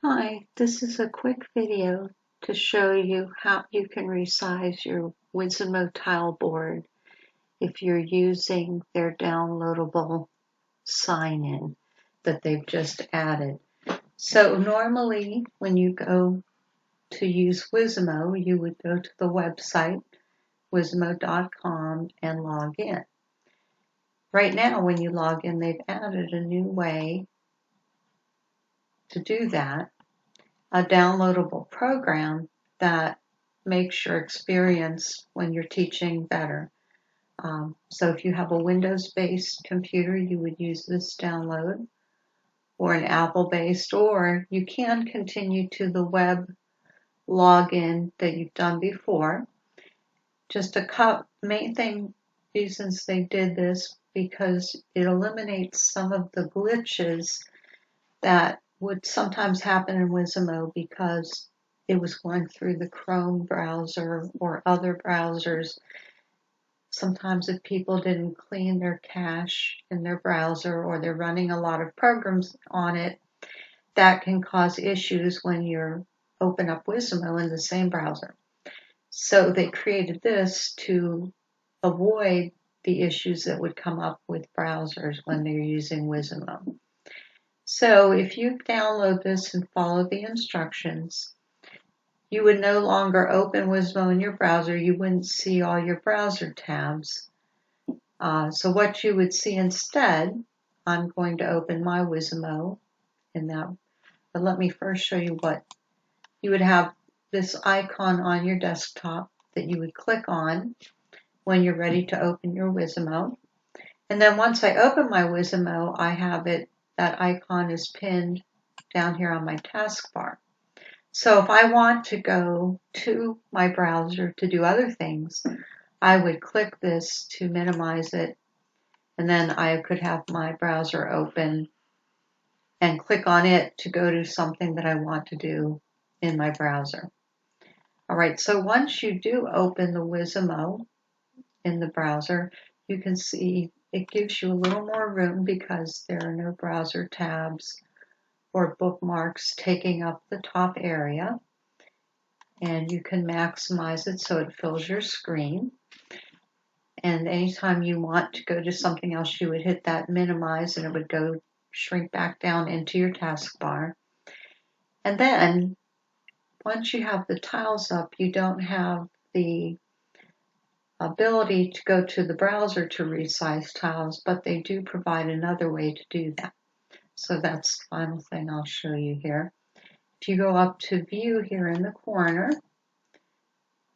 Hi, this is a quick video to show you how you can resize your Whizzimo tile board if you're using their downloadable sign-in that they've just added. So normally when you go to use Whizzimo, you would go to the website whizzimo.com and log in. Right now when you log in, they've added a new way to do that. A downloadable program that makes your experience when you're teaching better. So if you have a Windows-based computer, you would use this download, or an Apple-based, or you can continue to the web login that you've done before. Just a main reasons they did this because it eliminates some of the glitches that would sometimes happen in Whizzimo because it was going through the Chrome browser or other browsers. Sometimes if people didn't clean their cache in their browser or they're running a lot of programs on it, that can cause issues when you open up Whizzimo in the same browser. So they created this to avoid the issues that would come up with browsers when they're using Whizzimo. So if you download this and follow the instructions, you would no longer open Whizzimo in your browser. You wouldn't see all your browser tabs. So what you would see instead, I'm going to open my Whizzimo in that, but let me first show you what you would have. This icon on your desktop that you would click on when you're ready to open your Whizzimo. And then once I open my Whizzimo, I have it, that icon is pinned down here on my taskbar. So if I want to go to my browser to do other things, I would click this to minimize it, and then I could have my browser open and click on it to go to something that I want to do in my browser. All right, so once you do open the Whizzimo in the browser, you can see it gives you a little more room because there are no browser tabs or bookmarks taking up the top area. And you can maximize it so it fills your screen. And anytime you want to go to something else, you would hit that minimize and it would go shrink back down into your taskbar. And then once you have the tiles up, you don't have the ability to go to the browser to resize tiles, but they do provide another way to do that. So that's the final thing I'll show you here. If you go up to view here in the corner,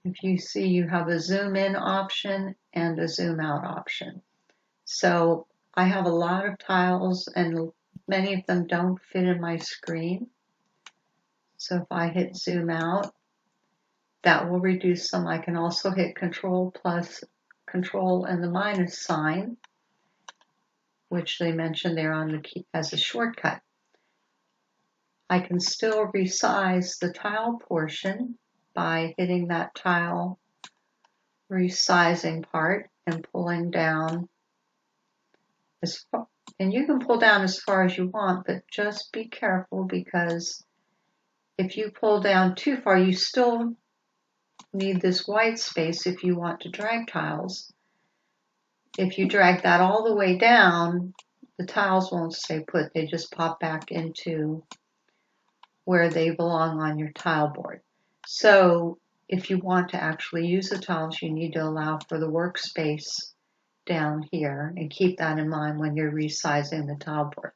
if you see you have a zoom in option and a zoom out option. So I have a lot of tiles and many of them don't fit in my screen. So if I hit zoom out, that will reduce them. I can also hit Control and the minus sign, which they mentioned there on the key as a shortcut. I can still resize the tile portion by hitting that tile resizing part and pulling down as far, and you can pull down as far as you want, but just be careful because if you pull down too far, you still need this white space if you want to drag tiles. If you drag that all the way down, the tiles won't stay put. They just pop back into where they belong on your tile board. So if you want to actually use the tiles, you need to allow for the workspace down here and keep that in mind when you're resizing the tile board.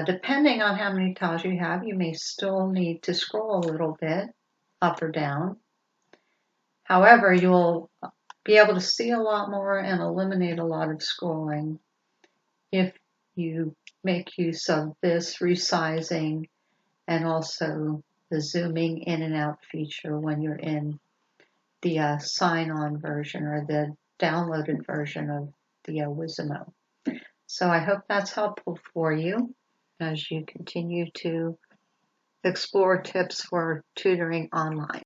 Depending on how many tiles you have, you may still need to scroll a little bit up or down. However, you'll be able to see a lot more and eliminate a lot of scrolling if you make use of this resizing and also the zooming in and out feature when you're in the sign-on version or the downloaded version of the Whizzimo. So I hope that's helpful for you as you continue to explore tips for tutoring online.